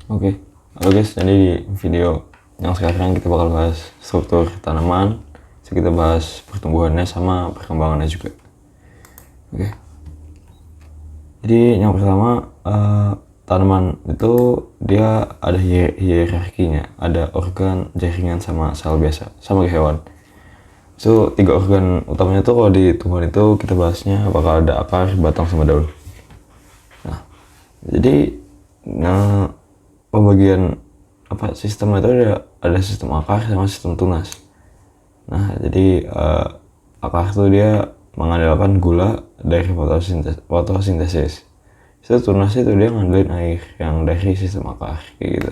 Oke, halo guys, jadi di video yang sekarang kita bakal bahas struktur tanaman, kita bahas pertumbuhannya sama perkembangannya juga. Oke, jadi yang pertama tanaman itu dia ada hierarkinya, ada organ, jaringan, sama sel biasa, sama kayak hewan. So, 3 organ utamanya tuh kalau di tumbuhan itu kita bahasnya bakal ada akar, batang, sama daun. Nah, jadi pembagian sistem itu ada sistem akar sama sistem tunas. Nah, jadi akar itu dia mengandalkan gula dari fotosintesis. Itu tunas itu dia ngandelin air yang dari sistem akar kayak gitu.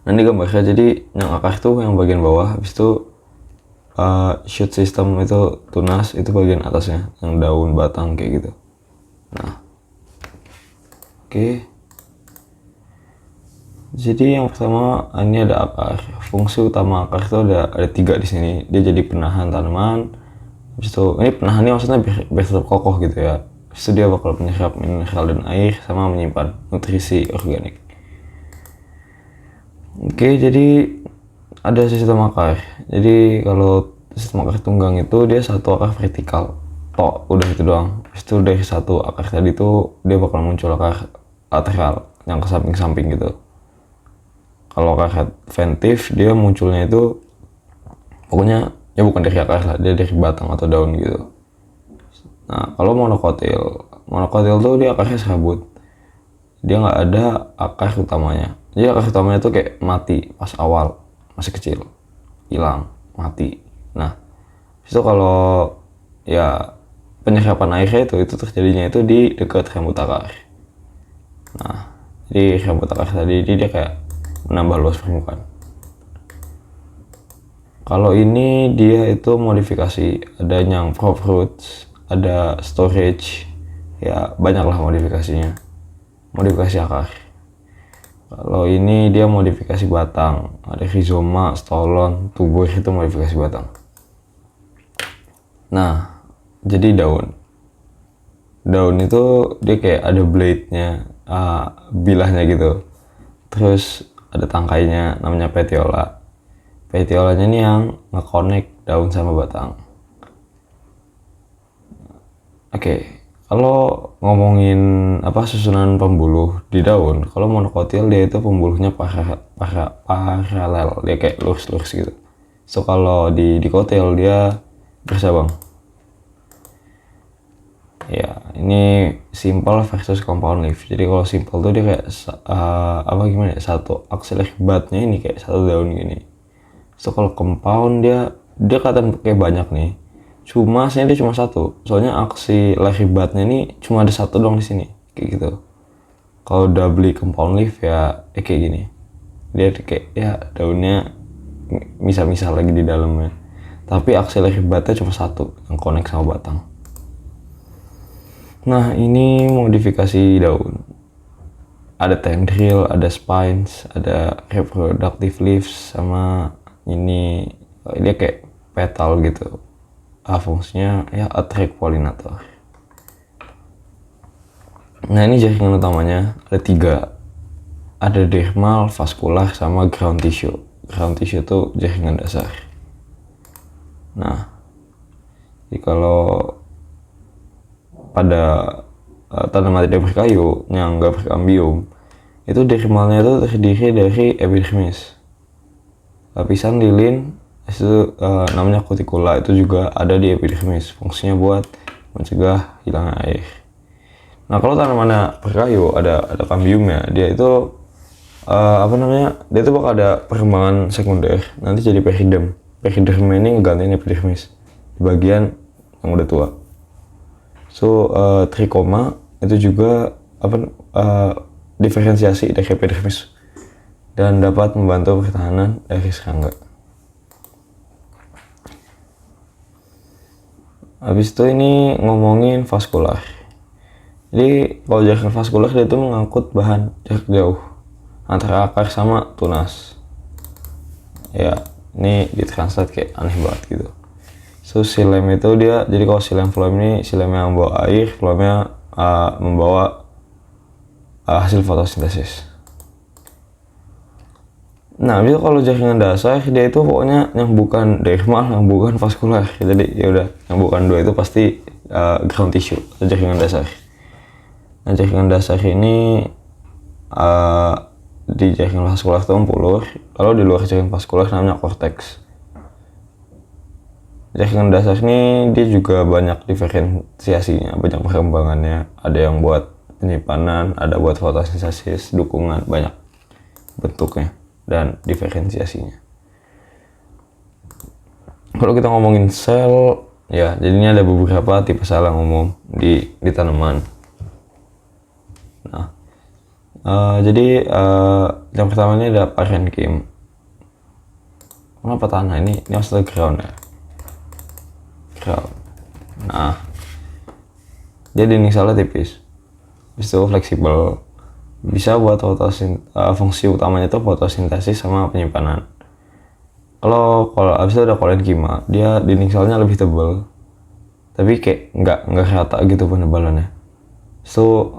Nanti gambarnya, jadi yang akar tuh yang bagian bawah, habis itu shoot system itu tunas, itu bagian atasnya yang daun, batang kayak gitu. Nah, oke. Jadi yang pertama ini ada akar. Fungsi utama akar itu ada 3 di sini. Dia jadi penahan tanaman. Habis itu ini penahan ini maksudnya biar tetap kokoh gitu ya. Habis itu dia bakal menyerap mineral dan air sama menyimpan nutrisi organik. Oke, jadi ada sistem akar. Jadi kalau sistem akar tunggang itu dia satu akar vertikal. Toh, udah itu doang. Habis itu dari satu akar tadi tuh dia bakal muncul akar lateral yang ke samping-samping gitu. Kalau akar adventif dia munculnya itu pokoknya ya bukan dari akar lah, dia dari batang atau daun gitu. Nah, kalau monokotil tuh dia akarnya serabut, dia nggak ada akar utamanya. Jadi akar utamanya tuh kayak mati pas awal, masih kecil, hilang, mati. Nah, itu kalau ya penyerapan airnya itu terjadinya itu di dekat rambut akar. Nah, jadi rambut akar tadi dia kayak menambah luas permukaan. Kalau ini dia itu modifikasi, ada yang crop roots, ada storage, ya banyaklah modifikasinya, modifikasi akar. Kalau ini dia modifikasi batang, ada rhizoma, stolon, tubur, itu modifikasi batang. Nah, jadi daun itu dia kayak ada blade-nya, bilahnya gitu. Terus ada tangkainya namanya petiola. Petiolanya ini yang nge-connect daun sama batang. Oke, kalau ngomongin susunan pembuluh di daun, kalau monokotil dia itu pembuluhnya paralel, dia kayak lurus-lurus gitu. So kalau di kotil dia bersabang. Ya, ini simple versus compound leaf. Jadi kalau simple tuh dia kayak satu aksel akibatnya ini kayak satu daun gini. So kalau compound dia kelihatan kayak banyak nih. Cuma sini dia cuma satu. Soalnya aksi akibatnya ini cuma ada satu dong di sini, kayak gitu. Kalau double compound leaf ya kayak gini. Dia kayak ya daunnya misah-misah lagi di dalamnya. Tapi aksi akibatnya cuma satu yang connect sama batang. Nah, ini modifikasi daun. Ada tendril, ada spines, ada reproductive leaves, sama ini dia kayak petal gitu. Fungsinya ya attract pollinator. Nah, ini jaringan utamanya ada 3. Ada dermal, vaskular, sama ground tissue. Ground tissue itu jaringan dasar. Nah, jadi kalau pada tanaman tidak berkayu yang nggak berkambium, itu dermalnya itu terdiri dari epidermis, lapisan lilin, itu namanya kutikula, itu juga ada di epidermis, fungsinya buat mencegah hilangnya air. Nah, kalau tanamannya berkayu ada kambiumnya, dia itu dia itu bakal ada perkembangan sekunder, nanti jadi periderm. Periderm ini ngegantiin epidermis di bagian yang udah tua. So trikoma itu juga diferensiasi dari epidermis dan dapat membantu pertahanan dari serangga. Habis itu ini ngomongin vaskular. Jadi kalau jaringan vaskular dia itu mengangkut bahan jarak jauh antara akar sama tunas. Ya, ini ditranslate kayak aneh banget gitu. So silem itu dia, jadi kalau silem phloem ini silemnya membawa air, phloemnya membawa hasil fotosintesis. Nah, itu kalau jaringan dasar dia itu pokoknya yang bukan dermal, yang bukan vaskular. Jadi ya udah, yang bukan dua itu pasti ground tissue atau jaringan dasar. Nah, jaringan dasar ini di jaringan vaskular itu pembuluh, lalu di luar jaringan vaskular namanya korteks. Jaringan dasar ini dia juga banyak diferensiasinya, banyak perkembangannya. Ada yang buat penyimpanan, ada buat fotosintesis, dukungan, banyak bentuknya dan diferensiasinya. Kalau kita ngomongin sel, ya jadinya ada beberapa tipe sel yang umum di tanaman. Nah, jadi yang pertama ini ada parenchyma. Kenapa tanah ini maksudnya ground ya? Ground. Nah, dia dinding selnya tipis, habis itu fleksibel, bisa buat fungsi utamanya itu fotosintesis sama penyimpanan. Kalau abis itu ada parenchyma, dia dinding selnya lebih tebal, tapi kayak nggak rata gitu penebalannya. So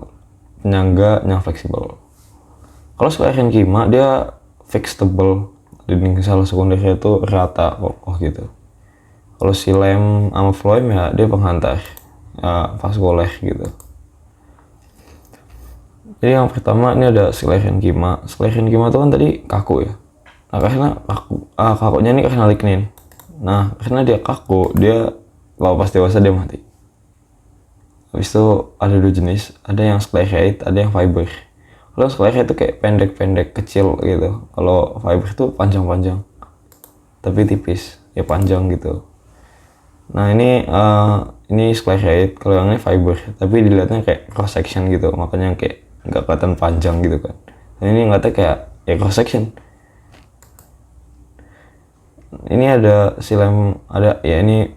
penyangga yang fleksibel. Kalau parenchyma dia fix tebal, dinding sel sekundernya itu rata kokoh gitu. Kalau xilem sama phloem ya dia penghantar vaskuler gitu. Jadi yang pertama ini ada sclerenchyma. Sclerenchyma itu kan tadi kaku ya. Nah, karena kakunya ini karena lignin. Nah, karena dia kaku, dia kalau pas dewasa dia mati. Habis itu ada dua jenis, ada yang sclerate, ada yang fiber. Kalau sclerate itu kayak pendek-pendek kecil gitu. Kalau fiber itu panjang-panjang, tapi tipis, ya panjang gitu. Nah ini sclerate, kalau yang ini fiber, tapi dilihatnya kayak cross section gitu, makanya kayak nggak kelihatan panjang gitu kan. Nah, ini ngeliatnya kayak ya cross section. Ini ada xilem, ada ya ini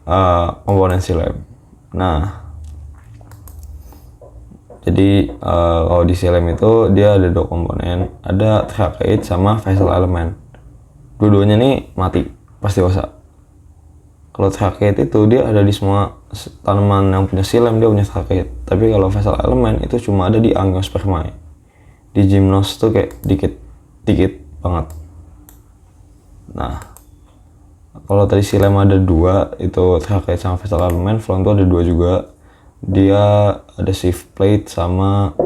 komponen xilem. Nah, jadi kalau di xilem itu dia ada dua komponen, ada tracheit sama vessel element. Dua-duanya nih mati pas dewasa. Kalau tracheit itu dia ada di semua tanaman yang punya xilem, dia punya tracheit. Tapi kalau vessel element itu cuma ada di Angiospermae. Di Gymnos tuh kayak dikit banget. Nah, kalau tadi xilem ada dua, itu tracheit sama vessel element, phloem tuh ada dua juga. Dia ada sheath plate sama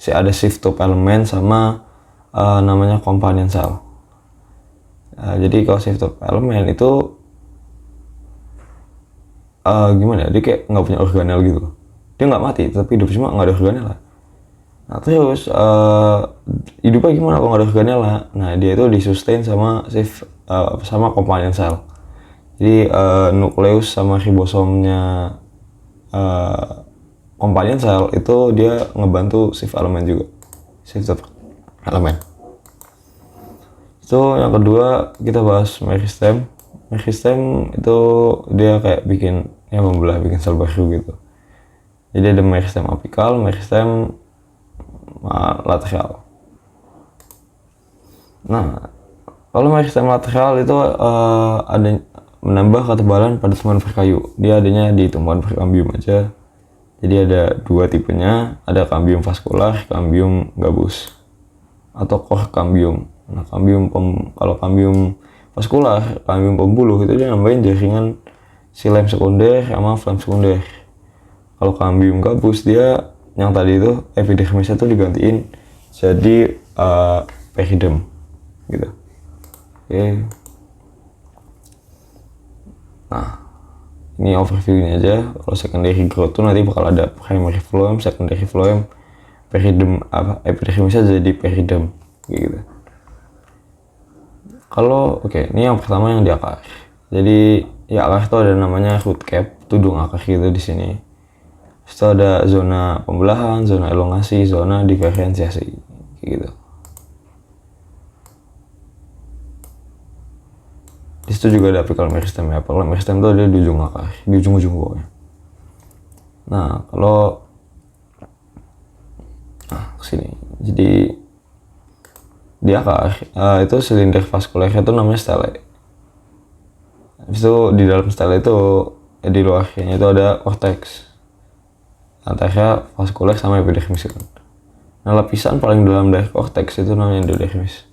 ada sheath top element sama namanya companion cell. Jadi kalau sheath top element itu gimana ya, dia kayak nggak punya organel gitu. Dia nggak mati tapi hidup, cuma nggak ada organel lah. Nah terus hidupnya gimana kalau nggak ada organel lah? Nah dia itu disustain sama sama companion cell. Jadi nukleus sama ribosomnya companion cell itu dia ngebantu sheath element juga, sheath element. Itu yang kedua kita bahas meristem. Meristem itu dia kayak bikin membelah, bikin sel baru gitu. Jadi ada meristem apikal, meristem lateral. Nah, kalau meristem lateral itu ada menambah ketebalan pada tumbuhan berkayu. Dia adanya di tumbuhan berkambium aja. Jadi ada dua tipenya, ada kambium vaskular, kambium gabus, atau core kambium. Nah, kalau kambium vaskular, kambium pembuluh itu dia nambahin jaringan xilem sekunder sama phloem sekunder. Kalau kambium gabus dia yang tadi itu epidermisnya tuh digantiin jadi periderm gitu. Oke. Nah, ini overview-nya aja. Kalau secondary growth tuh nanti bakal ada primary phloem, secondary phloem, periderm, epidermisnya jadi periderm gitu. Kalau ini yang pertama yang di akar. Jadi ya akar itu ada namanya root cap, tudung akar gitu di sini. Setelah ada zona pembelahan, zona elongasi, zona diferensiasi gitu. Di situ juga ada apical meristem ya. Apical meristem itu ada di ujung akar, di ujung-ujung bawahnya. Nah, kalau kesini, jadi di akar itu silinder vaskulernya itu namanya stele. Habis itu di dalam stele itu di luarnya itu ada korteks antara vaskuler sama epidermis kan. Nah, lapisan paling dalam dari korteks itu namanya endodermis.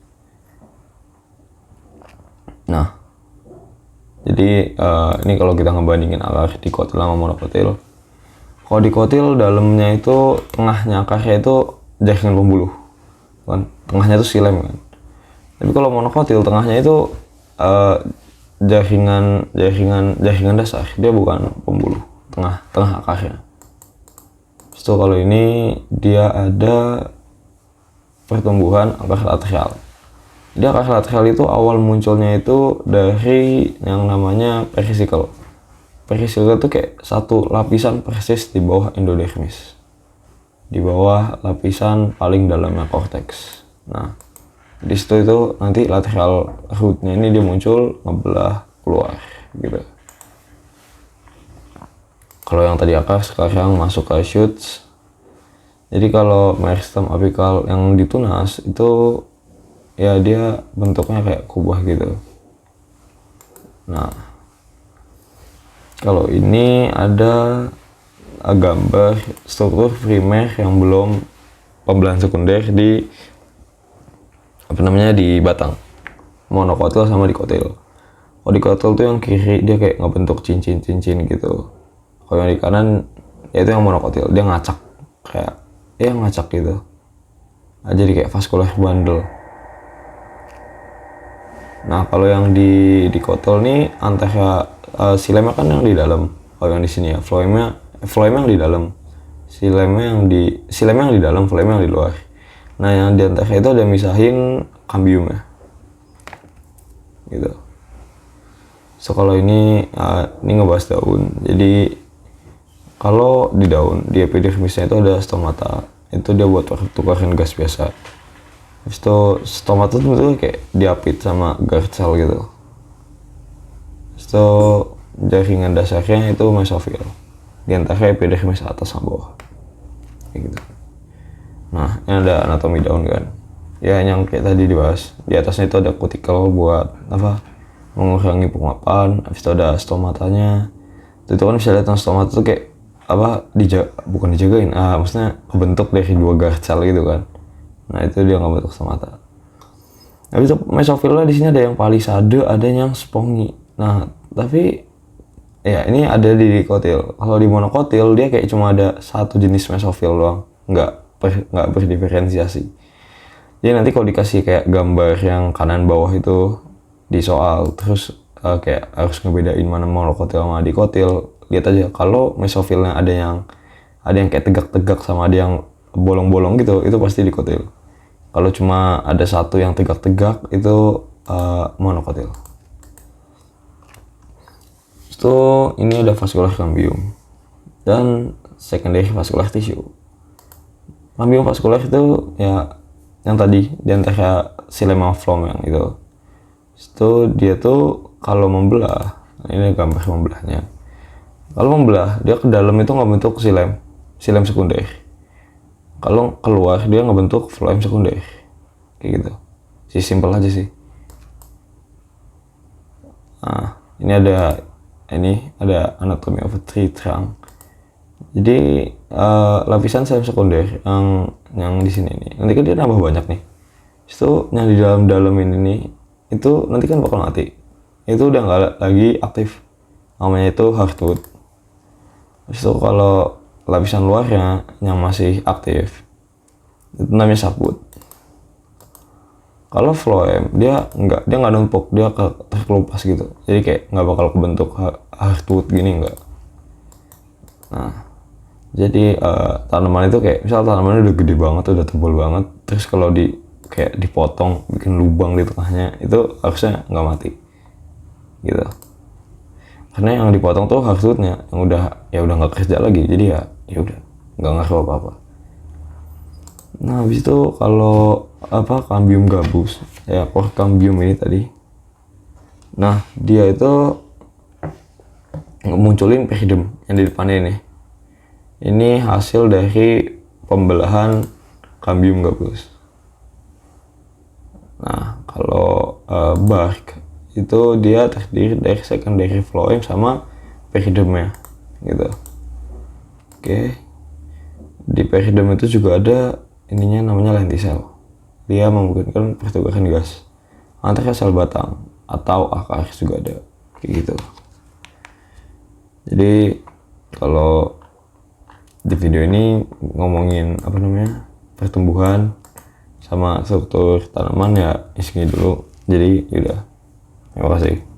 Nah, jadi ini kalau kita ngebandingin akar dikotil sama monokotil. Kalau dikotil dalamnya itu, tengahnya akarnya itu jaringan pembuluh, kan? Tengahnya itu silem kan. Tapi kalau monokotil tengahnya itu jaringan dasar, dia bukan pembuluh, tengah akarnya. So kalau ini dia ada pertumbuhan akar lateral. Dia akar lateral itu awal munculnya itu dari yang namanya perisikel. Perisikel itu kayak satu lapisan persis di bawah endodermis, di bawah lapisan paling dalamnya korteks. Nah, di situ itu nanti lateral rootnya ini dia muncul ngebelah keluar gitu. Kalau yang tadi akar sekarang masuk ke shoots. Jadi kalau meristem apikal yang ditunas itu ya dia bentuknya kayak kubah gitu. Nah, kalau ini ada gambar struktur primer yang belum pembelahan sekunder di di batang, monokotil sama dikotil. Kalau dikotil tuh yang kiri dia kayak ngebentuk cincin-cincin gitu. Kalau yang di kanan ya itu yang monokotil, dia ngacak kayak ngacak gitu. Nah, jadi kayak vascular bundle. Nah, kalau yang di dikotil nih antara silemnya kan yang di dalam. Kalau yang di sini ya floemnya yang di dalam. Silemnya yang di dalam, floemnya yang di luar. Nah, yang di antara itu ada misahin kambiumnya. Gitu. So kalau ini ngebahas daun. Jadi kalau di daun, di epidermisnya itu ada stomata. Itu dia buat pertukaran gas biasa. Habis itu stomata itu kayak diapit sama guard cell gitu. Habis itu jaringan dasarnya itu mesofil. Di antara epidermis atas sama bawah. Kayak gitu. Nah, ini ada anatomi daun kan. Ya yang kayak tadi dibahas. Di atasnya itu ada kutikel buat mengurangi penguapan. Habis itu ada stomatanya. Itu kan bisa lihat stomata itu kayak bukan dijagain, maksudnya kebentuk dari dua guard cell gitu kan. Nah, itu dia ngebentuk stomata. Habis itu mesofilnya di sini ada yang palisade, ada yang spongi. Nah, tapi ya ini ada di dikotil. Kalau di monokotil dia kayak cuma ada satu jenis mesofil doang, nggak berdiferensiasi. Jadi nanti kalau dikasih kayak gambar yang kanan bawah itu di soal, terus kayak harus ngebedain mana monokotil sama dikotil, lihat aja kalau mesofilnya ada yang kayak tegak-tegak sama ada yang bolong-bolong gitu, itu pasti dikotil. Kalau cuma ada satu yang tegak-tegak itu monokotil. Itu ini ada vascular cambium dan secondary vascular tissue. Cambium vascular itu ya yang tadi di antara xilema phloem yang itu dia tuh kalau membelah, ini gambar membelahnya. Kalau membelah dia ke dalam itu ngebentuk silem sekunder. Kalau keluar dia ngebentuk floem sekunder. Kayak gitu. Simpel aja sih. Nah, ini ada anatomy of a tree trunk. Jadi lapisan silem sekunder yang di sini nih. Nanti kan dia nambah banyak nih. Itu yang di dalam ini nih, itu nanti kan bakal mati. Itu udah nggak lagi aktif. Namanya itu hardwood. Itu kalau lapisan luarnya yang masih aktif itu namanya softwood. Kalau phloem dia nggak numpuk, dia terkelupas gitu. Jadi kayak nggak bakal kebentuk hardwood gini, nggak. Nah, jadi tanaman itu kayak misal tanamannya udah gede banget, udah tebal banget, terus kalau kayak dipotong bikin lubang di tengahnya, itu harusnya nggak mati gitu. Karena yang dipotong tuh hardwoodnya yang udah nggak kerja lagi, jadi ya udah nggak ngaruh apa-apa. Nah, habis itu kalau cambium gabus ya, cambium ini tadi. Nah, dia itu munculin peridim yang di depannya ini. Ini hasil dari pembelahan cambium gabus. Nah, kalau bark itu dia terdiri dari secondary phloem sama peridimnya gitu. Oke. Di peridim itu juga ada ininya namanya lenticel. Dia memungkinkan pertukaran gas antara sel batang atau AKX juga ada kayak gitu. Jadi kalau di video ini ngomongin pertumbuhan sama struktur tanaman ya segini dulu. Jadi yaudah, terima kasih.